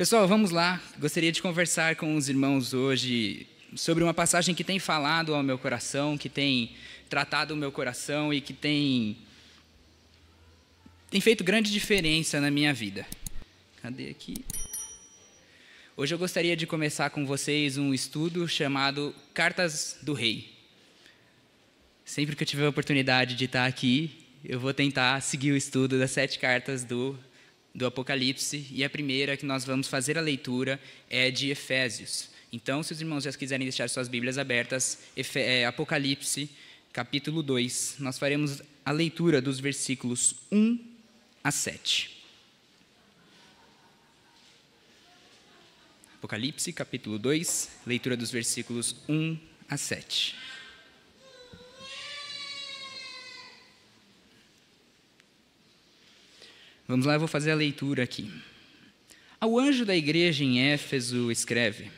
Pessoal, vamos lá. Gostaria de conversar com os irmãos hoje sobre uma passagem que tem falado ao meu coração, que tem tratado o meu coração e que tem feito grande diferença na minha vida. Cadê aqui? Hoje eu gostaria de começar com vocês um estudo chamado Cartas do Rei. Sempre que eu tiver a oportunidade de estar aqui, eu vou tentar seguir o estudo das 7 cartas do Apocalipse, e a primeira que nós vamos fazer a leitura é de Efésios. Então, se os irmãos já quiserem deixar suas Bíblias abertas, Apocalipse, capítulo 2, nós faremos a leitura dos versículos 1 a 7. Apocalipse, capítulo 2, leitura dos versículos 1 a 7. Vamos lá, eu vou fazer a leitura aqui. Ao anjo da igreja em Éfeso escreve: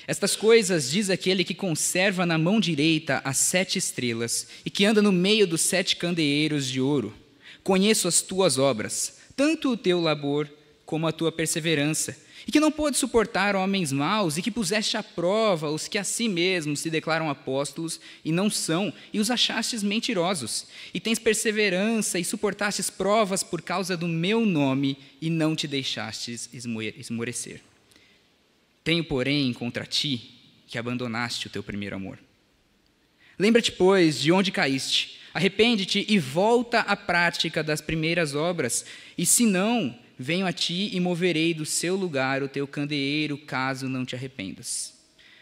Estas coisas diz aquele que conserva na mão direita as 7 estrelas e que anda no meio dos 7 candeeiros de ouro. Conheço as tuas obras, tanto o teu labor como a tua perseverança, e que não pôde suportar homens maus, e que puseste à prova os que a si mesmos se declaram apóstolos e não são, e os achastes mentirosos. E tens perseverança e suportastes provas por causa do meu nome, e não te deixastes esmorecer. Tenho, porém, contra ti que abandonaste o teu primeiro amor. Lembra-te, pois, de onde caíste, arrepende-te e volta à prática das primeiras obras, e se não, venho a ti e moverei do seu lugar o teu candeeiro, caso não te arrependas.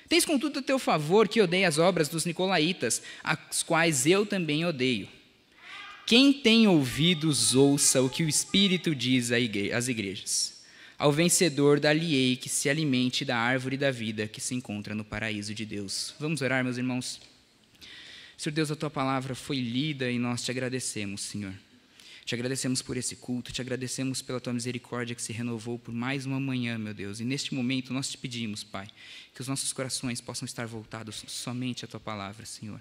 Tens, contudo, a teu favor que odeia as obras dos nicolaítas, as quais eu também odeio. Quem tem ouvidos, ouça o que o Espírito diz às igrejas. Ao vencedor dar-lhe-ei que se alimente da árvore da vida que se encontra no paraíso de Deus. Vamos orar, meus irmãos? Senhor Deus, a tua palavra foi lida e nós te agradecemos, Senhor. Te agradecemos por esse culto, te agradecemos pela tua misericórdia que se renovou por mais uma manhã, meu Deus. E neste momento nós te pedimos, Pai, que os nossos corações possam estar voltados somente à tua palavra, Senhor.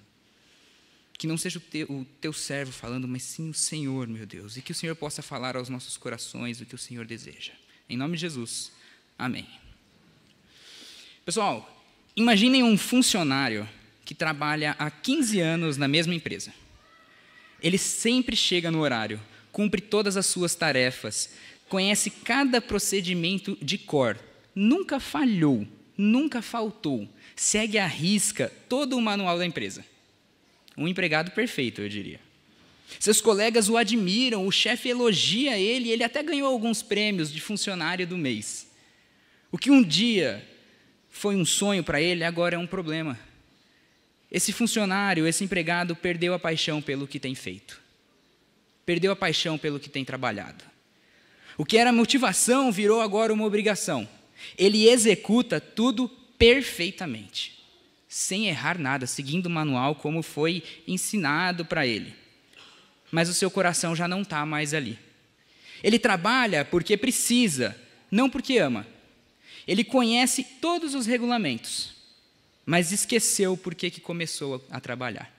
Que não seja o teu servo falando, mas sim o Senhor, meu Deus. E que o Senhor possa falar aos nossos corações o que o Senhor deseja. Em nome de Jesus, amém. Pessoal, imaginem um funcionário que trabalha há 15 anos na mesma empresa. Ele sempre chega no horário, cumpre todas as suas tarefas, conhece cada procedimento de cor, nunca falhou, nunca faltou, segue à risca todo o manual da empresa. Um empregado perfeito, eu diria. Seus colegas o admiram, o chefe elogia ele, ele até ganhou alguns prêmios de funcionário do mês. O que um dia foi um sonho para ele, agora é um problema. Esse funcionário, esse empregado, perdeu a paixão pelo que tem feito. Perdeu a paixão pelo que tem trabalhado. O que era motivação virou agora uma obrigação. Ele executa tudo perfeitamente, sem errar nada, seguindo o manual como foi ensinado para ele. Mas o seu coração já não está mais ali. Ele trabalha porque precisa, não porque ama. Ele conhece todos os regulamentos, mas esqueceu por que começou a trabalhar.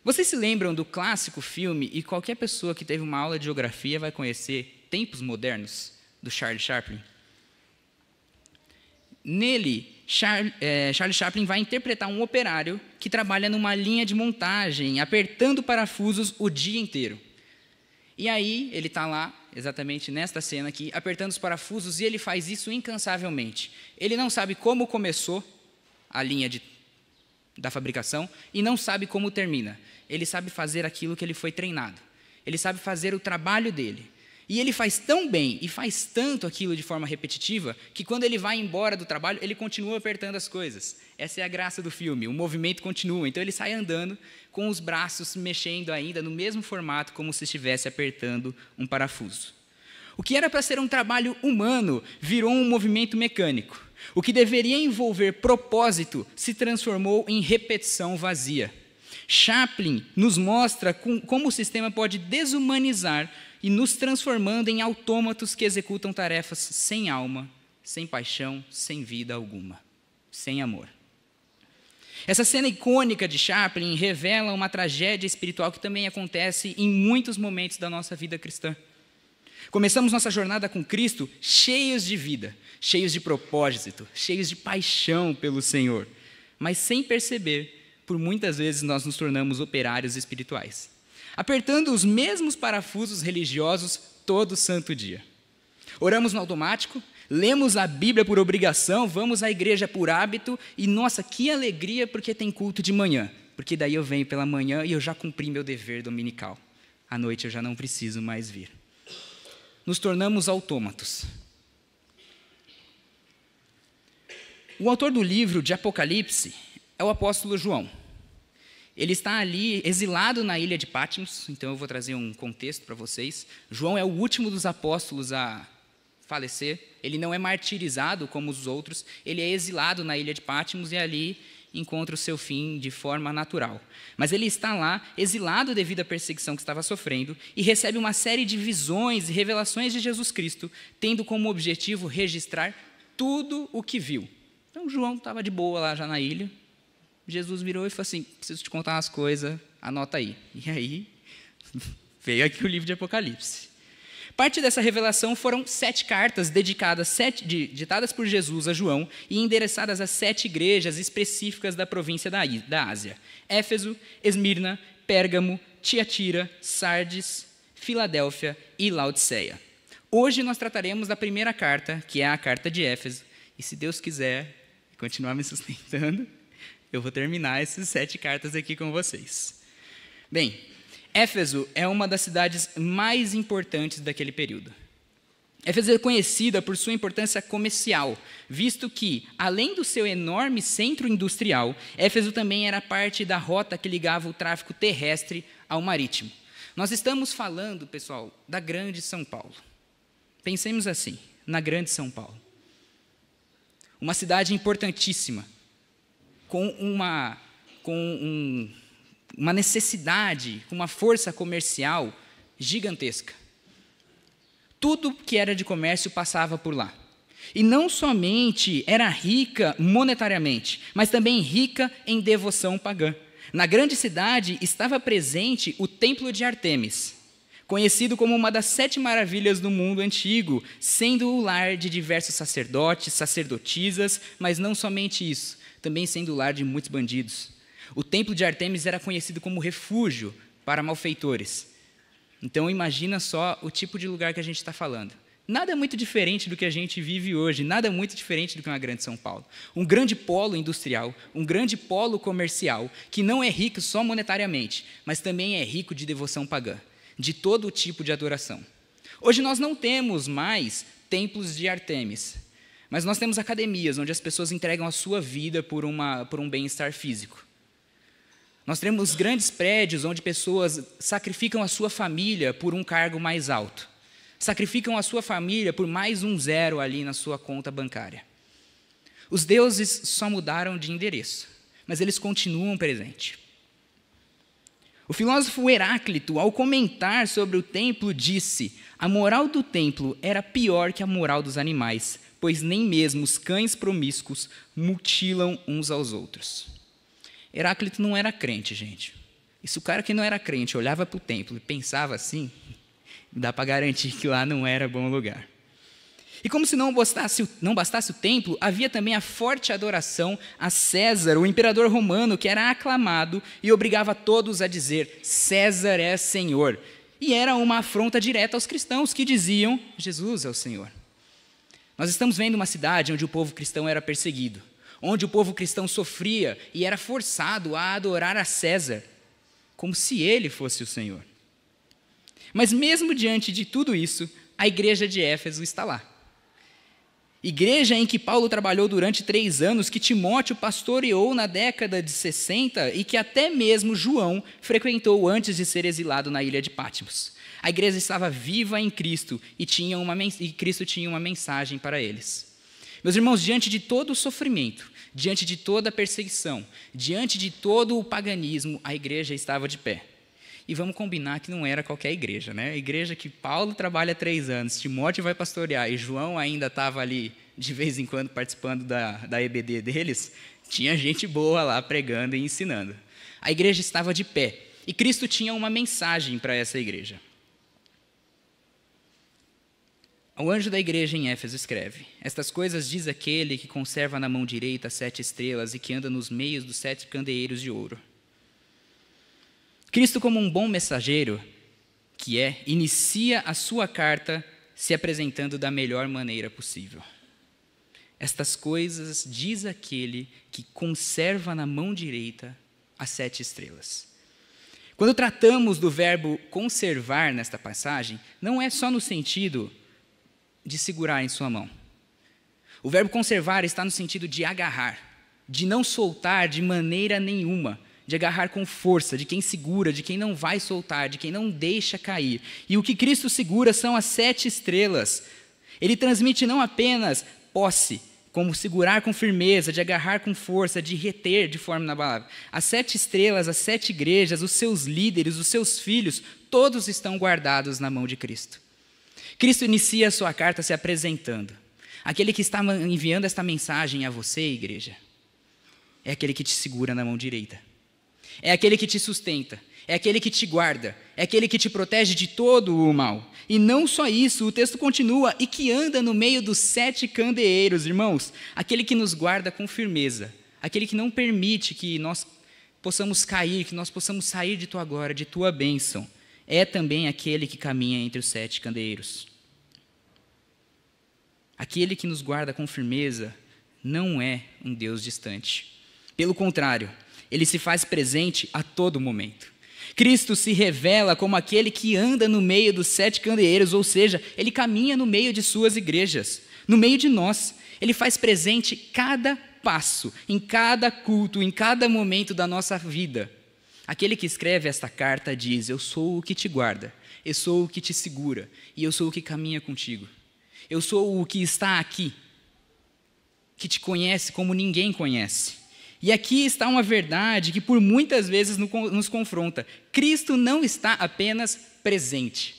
Vocês se lembram do clássico filme, e qualquer pessoa que teve uma aula de geografia vai conhecer, Tempos Modernos, do Charlie Chaplin? Nele, Charlie Chaplin vai interpretar um operário que trabalha numa linha de montagem, apertando parafusos o dia inteiro. E aí, ele está lá, exatamente nesta cena aqui, apertando os parafusos, e ele faz isso incansavelmente. Ele não sabe como começou a linha da fabricação e não sabe como termina. Ele sabe fazer aquilo que ele foi treinado. Ele sabe fazer o trabalho dele. E ele faz tão bem e faz tanto aquilo de forma repetitiva que quando ele vai embora do trabalho, ele continua apertando as coisas. Essa é a graça do filme, o movimento continua. Então ele sai andando com os braços mexendo ainda no mesmo formato como se estivesse apertando um parafuso. O que era para ser um trabalho humano virou um movimento mecânico. O que deveria envolver propósito se transformou em repetição vazia. Chaplin nos mostra como o sistema pode desumanizar e nos transformando em autômatos que executam tarefas sem alma, sem paixão, sem vida alguma, sem amor. Essa cena icônica de Chaplin revela uma tragédia espiritual que também acontece em muitos momentos da nossa vida cristã. Começamos nossa jornada com Cristo cheios de vida, cheios de propósito, cheios de paixão pelo Senhor. Mas sem perceber, por muitas vezes nós nos tornamos operários espirituais, apertando os mesmos parafusos religiosos todo santo dia. Oramos no automático, lemos a Bíblia por obrigação, vamos à igreja por hábito e, nossa, que alegria porque tem culto de manhã, porque daí eu venho pela manhã e eu já cumpri meu dever dominical. À noite eu já não preciso mais vir. Nos tornamos autômatos. O autor do livro de Apocalipse é o apóstolo João. Ele está ali exilado na ilha de Patmos, então eu vou trazer um contexto para vocês. João é o último dos apóstolos a falecer. Ele não é martirizado como os outros, ele é exilado na ilha de Patmos e ali encontra o seu fim de forma natural. Mas ele está lá, exilado devido à perseguição que estava sofrendo, e recebe uma série de visões e revelações de Jesus Cristo, tendo como objetivo registrar tudo o que viu. Então, João estava de boa lá já na ilha, Jesus virou e falou assim, preciso te contar umas coisas, anota aí. E aí, veio aqui o livro de Apocalipse. Parte dessa revelação foram 7 cartas ditadas por Jesus a João e endereçadas a 7 igrejas específicas da província da Ásia: Éfeso, Esmirna, Pérgamo, Tiatira, Sardes, Filadélfia e Laodiceia. Hoje nós trataremos da primeira carta, que é a carta de Éfeso, e se Deus quiser continuar me sustentando, eu vou terminar essas 7 cartas aqui com vocês. Bem, Éfeso é uma das cidades mais importantes daquele período. Éfeso é conhecida por sua importância comercial, visto que, além do seu enorme centro industrial, Éfeso também era parte da rota que ligava o tráfego terrestre ao marítimo. Nós estamos falando, pessoal, da Grande São Paulo. Pensemos assim, na Grande São Paulo. Uma cidade importantíssima, com uma necessidade, com uma força comercial gigantesca. Tudo que era de comércio passava por lá. E não somente era rica monetariamente, mas também rica em devoção pagã. Na grande cidade estava presente o Templo de Ártemis, conhecido como uma das 7 maravilhas do mundo antigo, sendo o lar de diversos sacerdotes, sacerdotisas, mas não somente isso, também sendo o lar de muitos bandidos. O Templo de Ártemis era conhecido como refúgio para malfeitores. Então, imagina só o tipo de lugar que a gente está falando. Nada muito diferente do que a gente vive hoje, nada muito diferente do que uma grande São Paulo. Um grande polo industrial, um grande polo comercial, que não é rico só monetariamente, mas também é rico de devoção pagã, de todo tipo de adoração. Hoje nós não temos mais templos de Ártemis, mas nós temos academias onde as pessoas entregam a sua vida por um bem-estar físico. Nós temos grandes prédios onde pessoas sacrificam a sua família por um cargo mais alto. Sacrificam a sua família por mais um 0 ali na sua conta bancária. Os deuses só mudaram de endereço, mas eles continuam presentes. O filósofo Heráclito, ao comentar sobre o templo, disse: a moral do templo era pior que a moral dos animais, pois nem mesmo os cães promíscuos mutilam uns aos outros. Heráclito não era crente, gente. E se o cara que não era crente olhava para o templo e pensava assim, dá para garantir que lá não era bom lugar. E como se não bastasse o templo, havia também a forte adoração a César, o imperador romano, que era aclamado e obrigava todos a dizer: César é Senhor. E era uma afronta direta aos cristãos que diziam: Jesus é o Senhor. Nós estamos vendo uma cidade onde o povo cristão era perseguido, onde o povo cristão sofria e era forçado a adorar a César, como se ele fosse o Senhor. Mas mesmo diante de tudo isso, a igreja de Éfeso está lá. Igreja em que Paulo trabalhou durante 3 anos, que Timóteo pastoreou na década de 60 e que até mesmo João frequentou antes de ser exilado na ilha de Patmos. A igreja estava viva em Cristo e Cristo tinha uma mensagem para eles. Meus irmãos, diante de todo o sofrimento, diante de toda a perseguição, diante de todo o paganismo, a igreja estava de pé. E vamos combinar que não era qualquer igreja, né? A igreja que Paulo trabalha 3 anos, Timóteo vai pastorear e João ainda estava ali de vez em quando participando da EBD deles, tinha gente boa lá pregando e ensinando. A igreja estava de pé e Cristo tinha uma mensagem para essa igreja. Ao anjo da igreja em Éfeso escreve: estas coisas diz aquele que conserva na mão direita as 7 estrelas e que anda nos meios dos 7 candeeiros de ouro. Cristo, como um bom mensageiro que é, inicia a sua carta se apresentando da melhor maneira possível. Estas coisas diz aquele que conserva na mão direita as 7 estrelas. Quando tratamos do verbo conservar nesta passagem, não é só no sentido de segurar em sua mão. O verbo conservar está no sentido de agarrar, de não soltar de maneira nenhuma, de agarrar com força, de quem segura, de quem não vai soltar, de quem não deixa cair. E o que Cristo segura são as 7 estrelas. Ele transmite não apenas posse, como segurar com firmeza, de agarrar com força, de reter de forma inabalável. As 7 estrelas, as 7 igrejas, os seus líderes, os seus filhos, todos estão guardados na mão de Cristo. Cristo inicia a sua carta se apresentando. Aquele que está enviando esta mensagem a você, igreja, é aquele que te segura na mão direita. É aquele que te sustenta, é aquele que te guarda, é aquele que te protege de todo o mal. E não só isso, o texto continua, e que anda no meio dos 7 candeeiros, irmãos, aquele que nos guarda com firmeza, aquele que não permite que nós possamos cair, que nós possamos sair de tua glória, de tua bênção, é também aquele que caminha entre os 7 candeeiros. Aquele que nos guarda com firmeza não é um Deus distante. Pelo contrário, ele se faz presente a todo momento. Cristo se revela como aquele que anda no meio dos 7 candeeiros, ou seja, ele caminha no meio de suas igrejas, no meio de nós. Ele faz presente cada passo, em cada culto, em cada momento da nossa vida. Aquele que escreve esta carta diz: eu sou o que te guarda, eu sou o que te segura, e eu sou o que caminha contigo. Eu sou o que está aqui, que te conhece como ninguém conhece. E aqui está uma verdade que por muitas vezes nos confronta. Cristo não está apenas presente.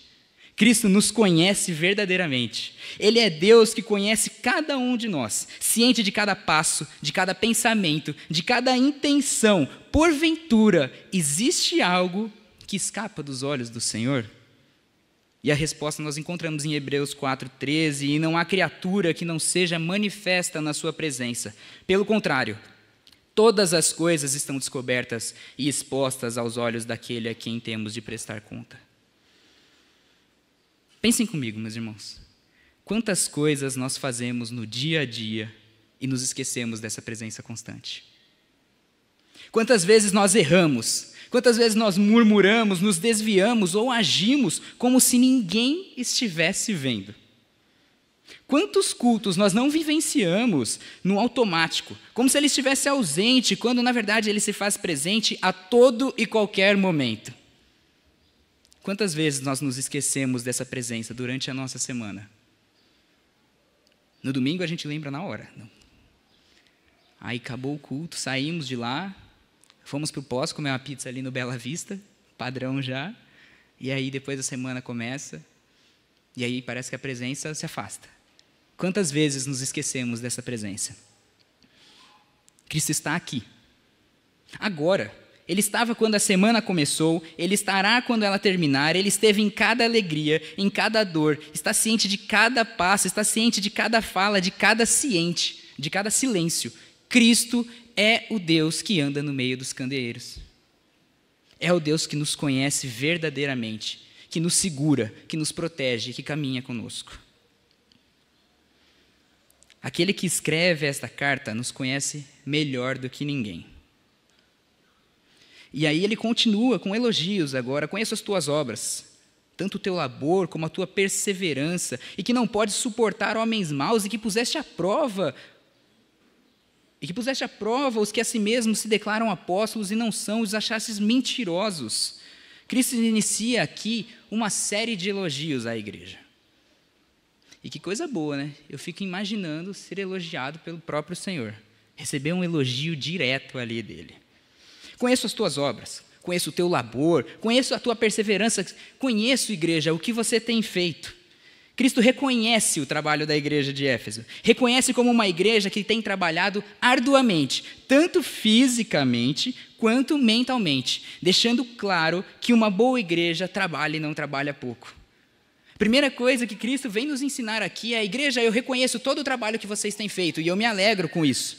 Cristo nos conhece verdadeiramente. Ele é Deus que conhece cada um de nós, ciente de cada passo, de cada pensamento, de cada intenção. Porventura, existe algo que escapa dos olhos do Senhor? E a resposta nós encontramos em Hebreus 4:13, e não há criatura que não seja manifesta na sua presença. Pelo contrário, todas as coisas estão descobertas e expostas aos olhos daquele a quem temos de prestar conta. Pensem comigo, meus irmãos. Quantas coisas nós fazemos no dia a dia e nos esquecemos dessa presença constante? Quantas vezes nós erramos? Quantas vezes nós murmuramos, nos desviamos ou agimos como se ninguém estivesse vendo? Quantos cultos nós não vivenciamos no automático, como se ele estivesse ausente, quando na verdade ele se faz presente a todo e qualquer momento? Quantas vezes nós nos esquecemos dessa presença durante a nossa semana? No domingo a gente lembra na hora. Não. Aí acabou o culto, saímos de lá, fomos para o pós comer uma pizza ali no Bela Vista, padrão já, e aí depois a semana começa, e aí parece que a presença se afasta. Quantas vezes nos esquecemos dessa presença? Cristo está aqui. Agora. Ele estava quando a semana começou, Ele estará quando ela terminar, Ele esteve em cada alegria, em cada dor, está ciente de cada passo, está ciente de cada fala, de cada silêncio. Cristo é o Deus que anda no meio dos candeeiros. É o Deus que nos conhece verdadeiramente, que nos segura, que nos protege, que caminha conosco. Aquele que escreve esta carta nos conhece melhor do que ninguém. E aí ele continua com elogios agora: conheço as tuas obras, tanto o teu labor como a tua perseverança, e que não podes suportar homens maus, e que puseste à prova os que a si mesmos se declaram apóstolos e não são, os achastes mentirosos. Cristo inicia aqui uma série de elogios à igreja. E que coisa boa, né? Eu fico imaginando ser elogiado pelo próprio Senhor, receber um elogio direto ali dele. Conheço as tuas obras, conheço o teu labor, conheço a tua perseverança, conheço, igreja, o que você tem feito. Cristo reconhece o trabalho da igreja de Éfeso, reconhece como uma igreja que tem trabalhado arduamente, tanto fisicamente quanto mentalmente, deixando claro que uma boa igreja trabalha e não trabalha pouco. Primeira coisa que Cristo vem nos ensinar aqui é: a igreja, eu reconheço todo o trabalho que vocês têm feito e eu me alegro com isso.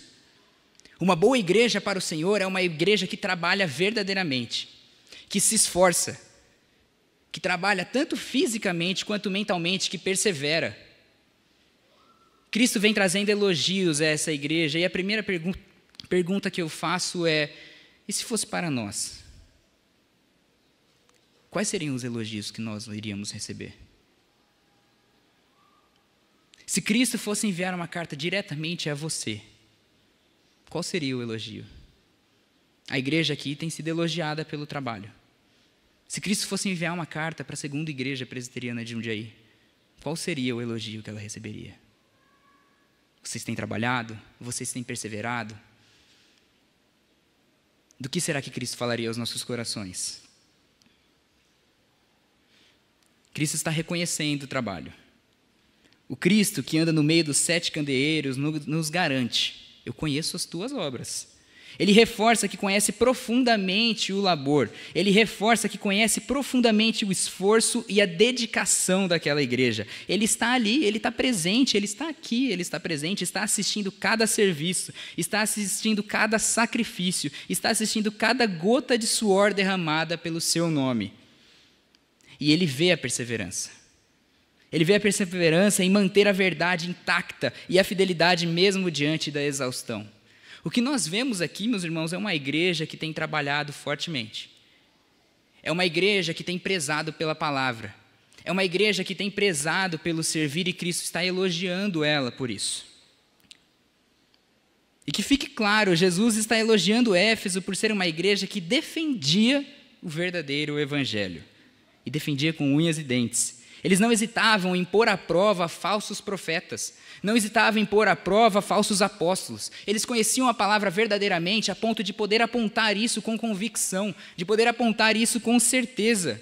Uma boa igreja para o Senhor é uma igreja que trabalha verdadeiramente, que se esforça, que trabalha tanto fisicamente quanto mentalmente, que persevera. Cristo vem trazendo elogios a essa igreja, e a primeira pergunta que eu faço é: e se fosse para nós? Quais seriam os elogios que nós iríamos receber? Se Cristo fosse enviar uma carta diretamente a você, qual seria o elogio? A igreja aqui tem sido elogiada pelo trabalho. Se Cristo fosse enviar uma carta para a segunda igreja presbiteriana de Jundiaí, qual seria o elogio que ela receberia? Vocês têm trabalhado? Vocês têm perseverado? Do que será que Cristo falaria aos nossos corações? Cristo está reconhecendo o trabalho. O Cristo que anda no meio dos 7 candeeiros nos garante: eu conheço as tuas obras. Ele reforça que conhece profundamente o labor. Ele reforça que conhece profundamente o esforço e a dedicação daquela igreja. Ele está ali, ele está presente, ele está aqui, ele está presente, está assistindo cada serviço, está assistindo cada sacrifício, está assistindo cada gota de suor derramada pelo seu nome. E ele vê a perseverança. Ele vê a perseverança em manter a verdade intacta e a fidelidade mesmo diante da exaustão. O que nós vemos aqui, meus irmãos, é uma igreja que tem trabalhado fortemente. É uma igreja que tem prezado pela palavra. É uma igreja que tem prezado pelo servir, e Cristo está elogiando ela por isso. E que fique claro, Jesus está elogiando Éfeso por ser uma igreja que defendia o verdadeiro evangelho. E defendia com unhas e dentes. Eles não hesitavam em pôr à prova falsos profetas, não hesitavam em pôr à prova falsos apóstolos. Eles conheciam a palavra verdadeiramente a ponto de poder apontar isso com convicção, de poder apontar isso com certeza.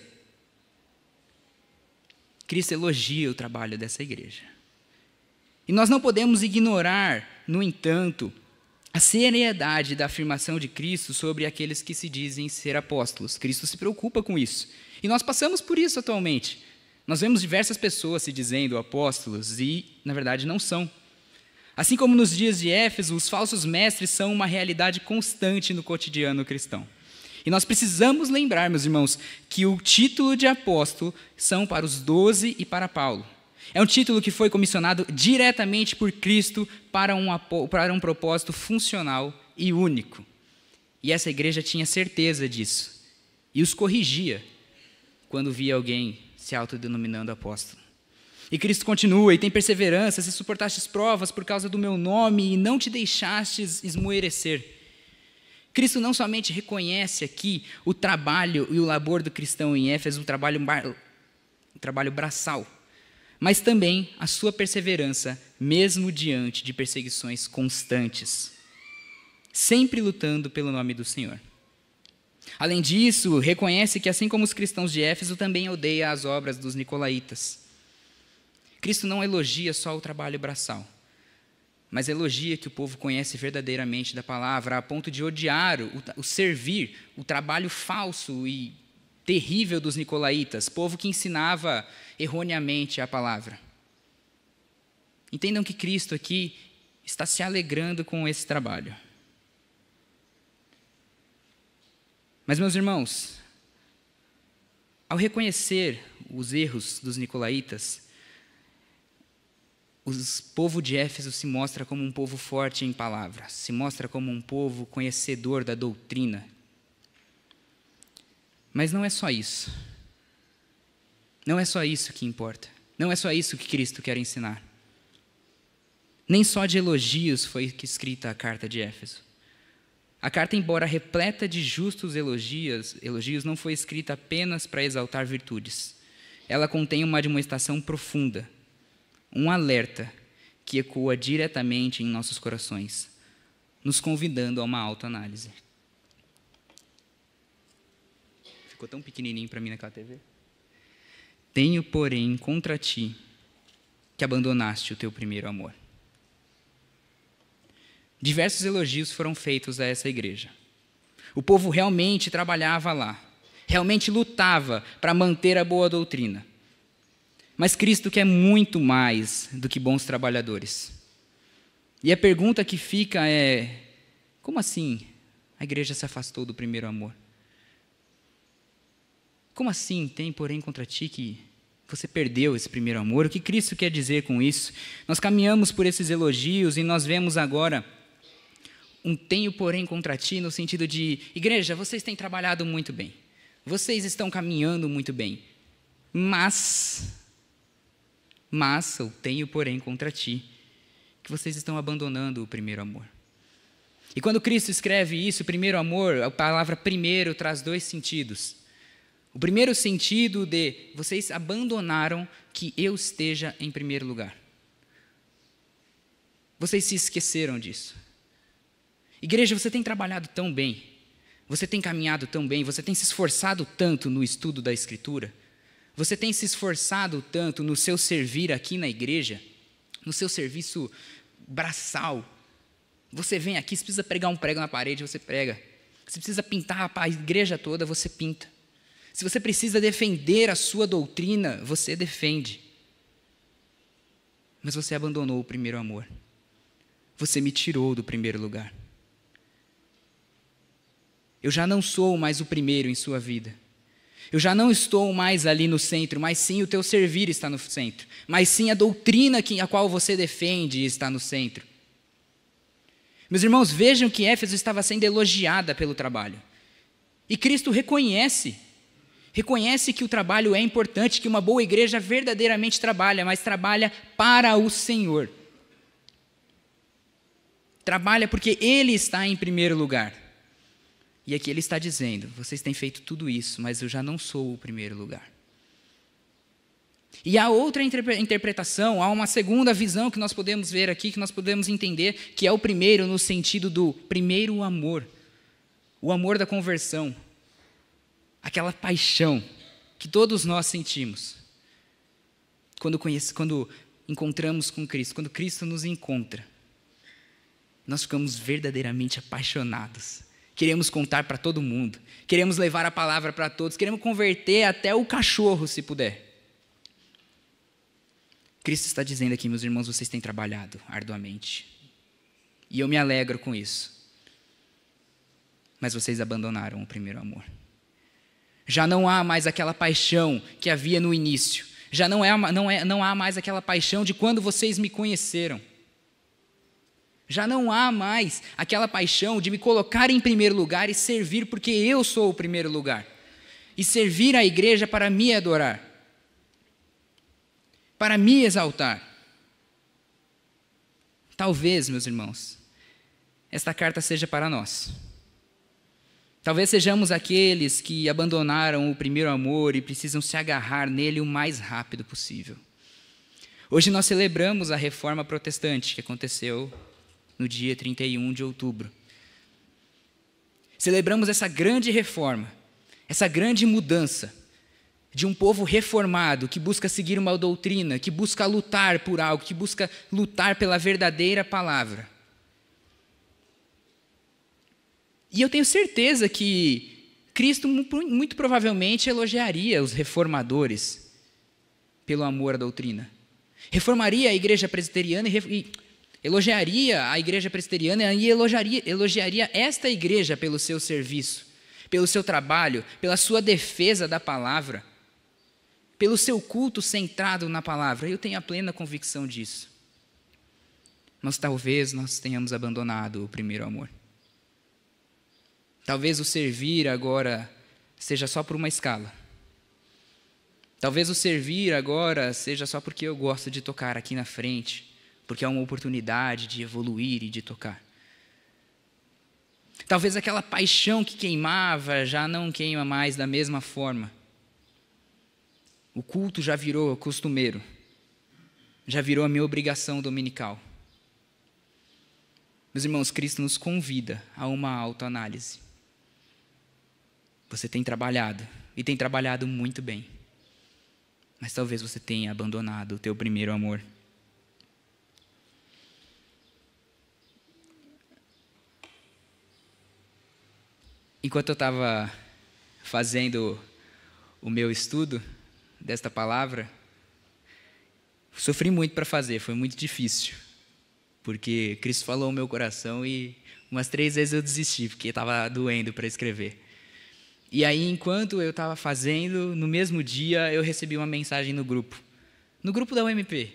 Cristo elogia o trabalho dessa igreja. E nós não podemos ignorar, no entanto, a seriedade da afirmação de Cristo sobre aqueles que se dizem ser apóstolos. Cristo se preocupa com isso. E nós passamos por isso atualmente. Nós vemos diversas pessoas se dizendo apóstolos e, na verdade, não são. Assim como nos dias de Éfeso, os falsos mestres são uma realidade constante no cotidiano cristão. E nós precisamos lembrar, meus irmãos, que o título de apóstolo são para os 12 e para Paulo. É um título que foi comissionado diretamente por Cristo para um propósito funcional e único. E essa igreja tinha certeza disso. E os corrigia quando via alguém se autodenominando apóstolo. E Cristo continua: e tem perseverança, se suportastes provas por causa do meu nome e não te deixastes esmoerecer. Cristo não somente reconhece aqui o trabalho e o labor do cristão em Éfeso, um trabalho braçal, mas também a sua perseverança, mesmo diante de perseguições constantes, sempre lutando pelo nome do Senhor. Além disso, reconhece que, assim como os cristãos de Éfeso, também odeia as obras dos nicolaítas. Cristo não elogia só o trabalho braçal, mas elogia que o povo conhece verdadeiramente da palavra, a ponto de odiar o servir, o trabalho falso e terrível dos nicolaítas, povo que ensinava erroneamente a palavra. Entendam que Cristo aqui está se alegrando com esse trabalho. Mas, meus irmãos, ao reconhecer os erros dos nicolaítas, o povo de Éfeso se mostra como um povo forte em palavras, se mostra como um povo conhecedor da doutrina. Mas não é só isso. Não é só isso que importa. Não é só isso que Cristo quer ensinar. Nem só de elogios foi escrita a carta de Éfeso. A carta, embora repleta de justos elogios, não foi escrita apenas para exaltar virtudes. Ela contém uma admoestação profunda, um alerta que ecoa diretamente em nossos corações, nos convidando a uma autoanálise. Ficou tão pequenininho para mim naquela TV. Tenho, porém, contra ti que abandonaste o teu primeiro amor. Diversos elogios foram feitos a essa igreja. O povo realmente trabalhava lá, realmente lutava para manter a boa doutrina. Mas Cristo quer muito mais do que bons trabalhadores. E a pergunta que fica é: como assim a igreja se afastou do primeiro amor? Como assim tem, porém, contra ti que você perdeu esse primeiro amor? O que Cristo quer dizer com isso? Nós caminhamos por esses elogios e nós vemos agora um tenho, porém, contra ti, no sentido de: igreja, vocês têm trabalhado muito bem, vocês estão caminhando muito bem, mas eu tenho, porém, contra ti, que vocês estão abandonando o primeiro amor. E quando Cristo escreve isso, o primeiro amor, a palavra primeiro traz dois sentidos. O primeiro sentido de vocês abandonaram que eu esteja em primeiro lugar. Vocês se esqueceram disso. Igreja, você tem trabalhado tão bem, você tem caminhado tão bem, você tem se esforçado tanto no estudo da Escritura, você tem se esforçado tanto no seu servir aqui na igreja, no seu serviço braçal. Você vem aqui, se precisa pregar um prego na parede, você prega. Se precisa pintar a igreja toda, você pinta. Se você precisa defender a sua doutrina, você defende. Mas você abandonou o primeiro amor. Você me tirou do primeiro lugar. Eu já não sou mais o primeiro em sua vida. Eu já não estou mais ali no centro, mas sim o teu servir está no centro. Mas sim a doutrina a qual você defende está no centro. Meus irmãos, vejam que Éfeso estava sendo elogiada pelo trabalho. E Cristo reconhece que o trabalho é importante, que uma boa igreja verdadeiramente trabalha, mas trabalha para o Senhor. Trabalha porque Ele está em primeiro lugar. E aqui Ele está dizendo: vocês têm feito tudo isso, mas eu já não sou o primeiro lugar. E há outra interpretação, há uma segunda visão que nós podemos ver aqui, que nós podemos entender, que é o primeiro no sentido do primeiro amor. O amor da conversão. Aquela paixão que todos nós sentimos quando encontramos com Cristo, quando Cristo nos encontra. Nós ficamos verdadeiramente apaixonados. Queremos contar para todo mundo, queremos levar a palavra para todos, queremos converter até o cachorro, se puder. Cristo está dizendo aqui: meus irmãos, vocês têm trabalhado arduamente. E eu me alegro com isso. Mas vocês abandonaram o primeiro amor. Já não há mais aquela paixão que havia no início. Já não há mais aquela paixão de quando vocês me conheceram. Já não há mais aquela paixão de me colocar em primeiro lugar e servir porque eu sou o primeiro lugar. E servir a igreja para me adorar. Para me exaltar. Talvez, meus irmãos, esta carta seja para nós. Talvez sejamos aqueles que abandonaram o primeiro amor e precisam se agarrar nele o mais rápido possível. Hoje nós celebramos a Reforma Protestante, que aconteceu no dia 31 de outubro. Celebramos essa grande reforma, essa grande mudança de um povo reformado que busca seguir uma doutrina, que busca lutar por algo, que busca lutar pela verdadeira palavra. E eu tenho certeza que Cristo muito provavelmente elogiaria os reformadores pelo amor à doutrina. Reformaria a igreja presbiteriana e elogiaria a igreja presbiteriana e elogiaria esta igreja pelo seu serviço, pelo seu trabalho, pela sua defesa da palavra, pelo seu culto centrado na palavra. Eu tenho a plena convicção disso. Mas talvez nós tenhamos abandonado o primeiro amor. Talvez o servir agora seja só por uma escala. Talvez o servir agora seja só porque eu gosto de tocar aqui na frente, porque é uma oportunidade de evoluir e de tocar. Talvez aquela paixão que queimava já não queima mais da mesma forma. O culto já virou costumeiro, já virou a minha obrigação dominical. Meus irmãos, Cristo nos convida a uma autoanálise. Você tem trabalhado, e tem trabalhado muito bem, mas talvez você tenha abandonado o teu primeiro amor. Enquanto eu estava fazendo o meu estudo desta palavra, Sofri muito para fazer, foi muito difícil. Porque Cristo falou no meu coração e umas 3 vezes eu desisti, porque estava doendo para escrever. E aí, enquanto eu estava fazendo, no mesmo dia, eu recebi uma mensagem no grupo da UMP.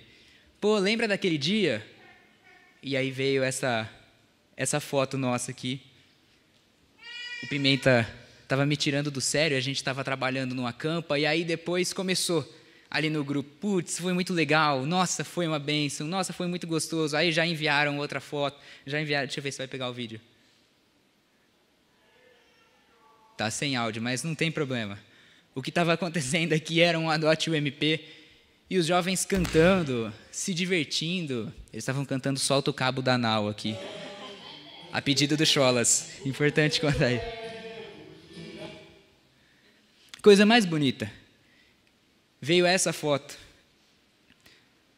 Pô, lembra daquele dia? E aí veio essa foto nossa aqui. O Pimenta estava me tirando do sério, a gente estava trabalhando numa campa, e aí depois começou ali no grupo, putz, foi muito legal, nossa, foi uma bênção, nossa, foi muito gostoso. Aí já enviaram outra foto, deixa eu ver se vai pegar o vídeo. Tá sem áudio, mas não tem problema. O que estava acontecendo aqui era um Adote UMP, e os jovens cantando, se divertindo. Eles estavam cantando Solta o Cabo da Nau aqui, a pedido do Cholas. Importante contar aí. Coisa mais bonita. Veio essa foto.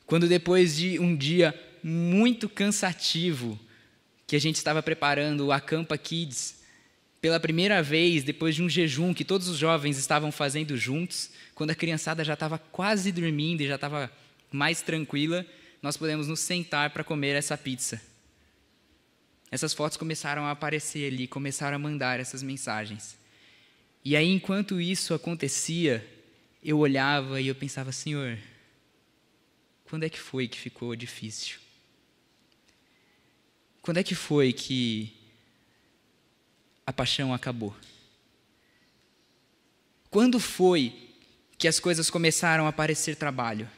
Quando depois de um dia muito cansativo, que a gente estava preparando o Acampa Kids, pela primeira vez, depois de um jejum que todos os jovens estavam fazendo juntos, quando a criançada já estava quase dormindo e já estava mais tranquila, nós pudemos nos sentar para comer essa pizza. Essas fotos começaram a aparecer ali, começaram a mandar essas mensagens. E aí, enquanto isso acontecia, eu olhava e eu pensava, Senhor, quando é que foi que ficou difícil? Quando é que foi que a paixão acabou? Quando foi que as coisas começaram a parecer trabalho?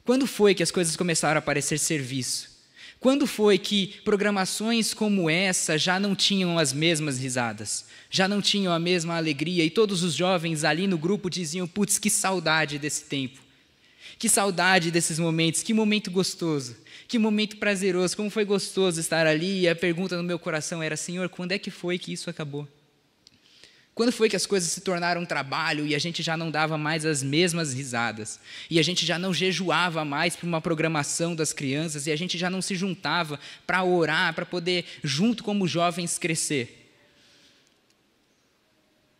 Quando foi que as coisas começaram a parecer serviço? Quando foi que programações como essa já não tinham as mesmas risadas? Já não tinham a mesma alegria? E todos os jovens ali no grupo diziam, putz, que saudade desse tempo. Que saudade desses momentos, que momento gostoso, que momento prazeroso, como foi gostoso estar ali. E a pergunta no meu coração era, Senhor, quando é que foi que isso acabou? Quando foi que as coisas se tornaram trabalho e a gente já não dava mais as mesmas risadas? E a gente já não jejuava mais para uma programação das crianças? E a gente já não se juntava para orar, para poder, junto como jovens, crescer?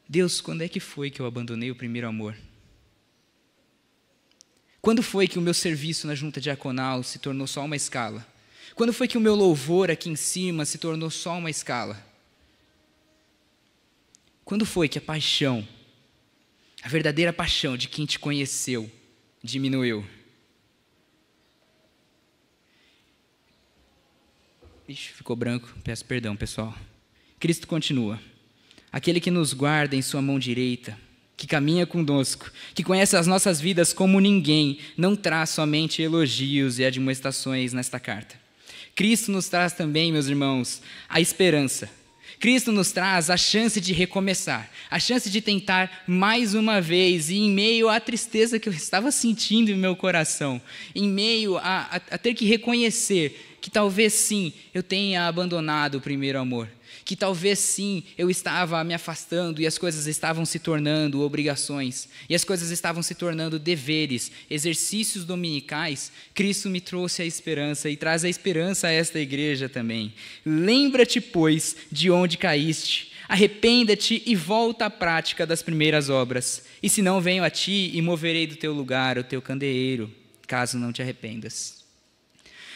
Deus, quando é que foi que eu abandonei o primeiro amor? Quando foi que o meu serviço na junta diaconal se tornou só uma escala? Quando foi que o meu louvor aqui em cima se tornou só uma escala? Quando foi que a paixão, a verdadeira paixão de quem te conheceu, diminuiu? Ixi, ficou branco, peço perdão, pessoal. Cristo continua. Aquele que nos guarda em sua mão direita, que caminha conosco, que conhece as nossas vidas como ninguém, não traz somente elogios e admoestações nesta carta. Cristo nos traz também, meus irmãos, a esperança. Cristo nos traz a chance de recomeçar, a chance de tentar mais uma vez, e em meio à tristeza que eu estava sentindo em meu coração, em meio a ter que reconhecer que talvez sim, eu tenha abandonado o primeiro amor, que talvez sim, eu estava me afastando e as coisas estavam se tornando obrigações, e as coisas estavam se tornando deveres, exercícios dominicais. Cristo me trouxe a esperança e traz a esperança a esta igreja também. Lembra-te, pois, de onde caíste, arrependa-te e volta à prática das primeiras obras, e se não venho a ti e moverei do teu lugar o teu candeeiro, caso não te arrependas.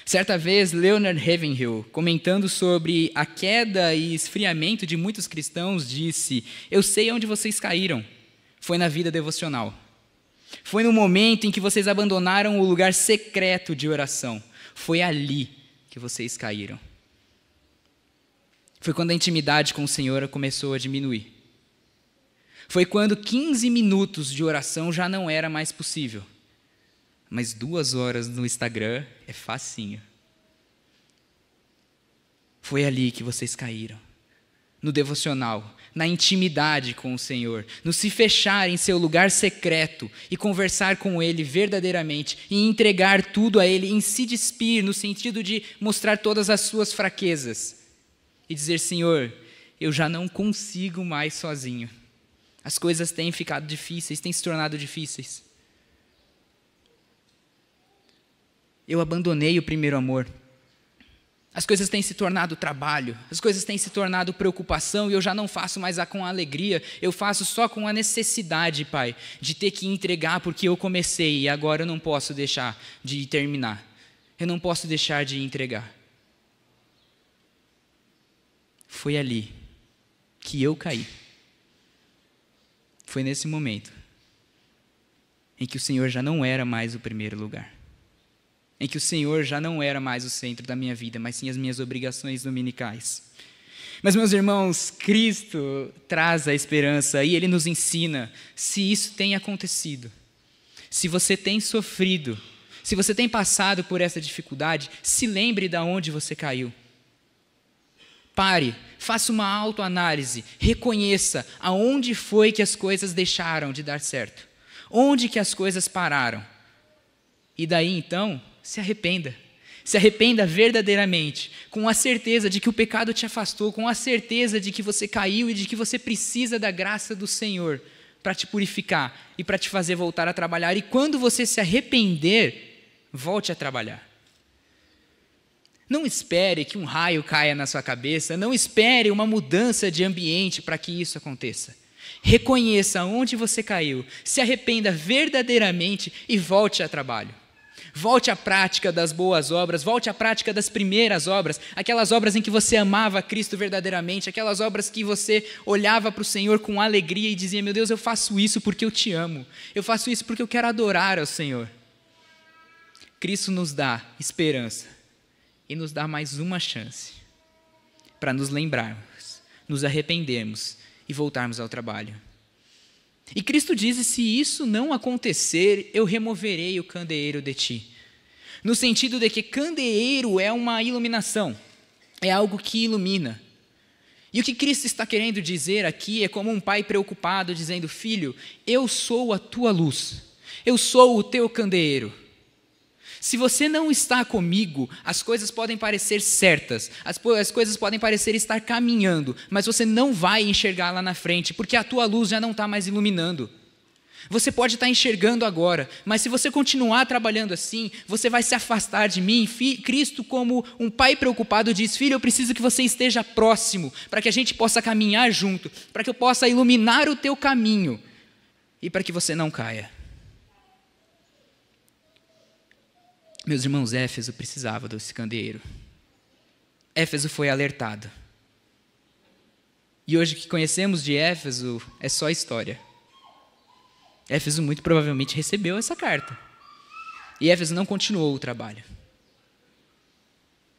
Certa vez, Leonard Ravenhill, comentando sobre a queda e esfriamento de muitos cristãos, disse: eu sei onde vocês caíram, foi na vida devocional. Foi no momento em que vocês abandonaram o lugar secreto de oração. Foi ali que vocês caíram. Foi quando a intimidade com o Senhor começou a diminuir. Foi quando 15 minutos de oração já não era mais possível. Mas 2 horas no Instagram é facinho. Foi ali que vocês caíram. No devocional, na intimidade com o Senhor, no se fechar em seu lugar secreto e conversar com Ele verdadeiramente e entregar tudo a Ele, em se despir, no sentido de mostrar todas as suas fraquezas e dizer: Senhor, eu já não consigo mais sozinho. As coisas têm ficado difíceis, têm se tornado difíceis. Eu abandonei o primeiro amor. As coisas têm se tornado trabalho, as coisas têm se tornado preocupação, e eu já não faço mais com alegria, eu faço só com a necessidade, Pai, de ter que entregar porque eu comecei e agora eu não posso deixar de terminar. Eu não posso deixar de entregar. Foi ali que eu caí. Foi nesse momento em que o Senhor já não era mais o primeiro lugar. Em que o Senhor já não era mais o centro da minha vida, mas sim as minhas obrigações dominicais. Mas, meus irmãos, Cristo traz a esperança e Ele nos ensina, se isso tem acontecido, se você tem sofrido, se você tem passado por essa dificuldade, se lembre de onde você caiu. Pare, faça uma autoanálise, reconheça aonde foi que as coisas deixaram de dar certo, onde que as coisas pararam. E daí, então, se arrependa verdadeiramente, com a certeza de que o pecado te afastou, com a certeza de que você caiu e de que você precisa da graça do Senhor para te purificar e para te fazer voltar a trabalhar. E quando você se arrepender, volte a trabalhar. Não espere que um raio caia na sua cabeça, não espere uma mudança de ambiente para que isso aconteça. Reconheça onde você caiu, se arrependa verdadeiramente e volte a trabalho. Volte à prática das boas obras, volte à prática das primeiras obras, aquelas obras em que você amava Cristo verdadeiramente, aquelas obras que você olhava para o Senhor com alegria e dizia: meu Deus, eu faço isso porque eu te amo, eu faço isso porque eu quero adorar ao Senhor. Cristo nos dá esperança e nos dá mais uma chance para nos lembrarmos, nos arrependermos e voltarmos ao trabalho. E Cristo diz: se isso não acontecer, eu removerei o candeeiro de ti. No sentido de que candeeiro é uma iluminação, é algo que ilumina. E o que Cristo está querendo dizer aqui é como um pai preocupado dizendo: filho, eu sou a tua luz, eu sou o teu candeeiro. Se você não está comigo, as coisas podem parecer certas, as coisas podem parecer estar caminhando, mas você não vai enxergar lá na frente, porque a tua luz já não está mais iluminando. Você pode estar enxergando agora, mas se você continuar trabalhando assim, você vai se afastar de mim. Cristo, como um pai preocupado, diz: filho, eu preciso que você esteja próximo, para que a gente possa caminhar junto, para que eu possa iluminar o teu caminho, e para que você não caia. Meus irmãos, Éfeso precisava desse candeeiro. Éfeso foi alertado. E hoje o que conhecemos de Éfeso é só história. Éfeso muito provavelmente recebeu essa carta. E Éfeso não continuou o trabalho.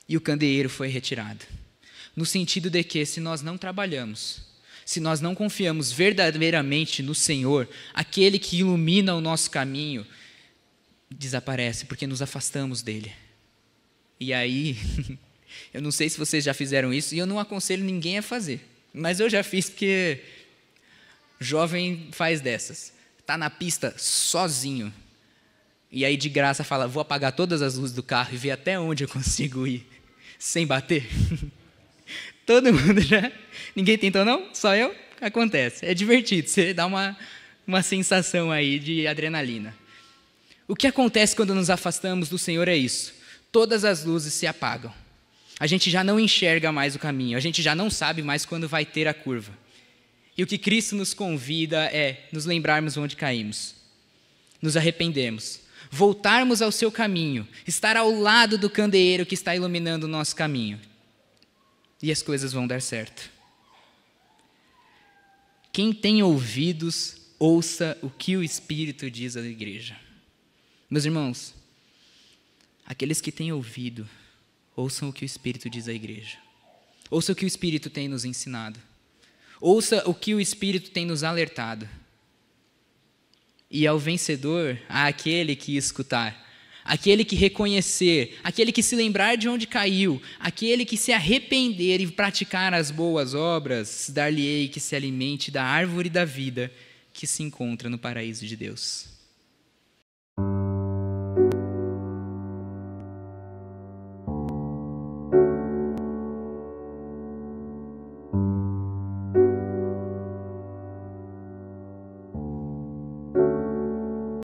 E o candeeiro foi retirado. No sentido de que, se nós não trabalhamos, se nós não confiamos verdadeiramente no Senhor, aquele que ilumina o nosso caminho, desaparece, porque nos afastamos dele. E aí, eu não sei se vocês já fizeram isso, e eu não aconselho ninguém a fazer, mas eu já fiz, porque jovem faz dessas. Está na pista sozinho, e aí de graça fala: vou apagar todas as luzes do carro e ver até onde eu consigo ir, sem bater. Todo mundo já... Ninguém tentou não? Só eu? Acontece, é divertido, você dá uma sensação aí de adrenalina. O que acontece quando nos afastamos do Senhor é isso: todas as luzes se apagam. A gente já não enxerga mais o caminho, a gente já não sabe mais quando vai ter a curva. E o que Cristo nos convida é nos lembrarmos onde caímos, nos arrependermos, voltarmos ao seu caminho, estar ao lado do candeeiro que está iluminando o nosso caminho. E as coisas vão dar certo. Quem tem ouvidos, ouça o que o Espírito diz à igreja. Meus irmãos, aqueles que têm ouvido, ouçam o que o Espírito diz à igreja. Ouça o que o Espírito tem nos ensinado. Ouça o que o Espírito tem nos alertado. E ao vencedor, àquele que escutar, aquele que reconhecer, aquele que se lembrar de onde caiu, aquele que se arrepender e praticar as boas obras, dar-lhe-ei que se alimente da árvore da vida que se encontra no paraíso de Deus.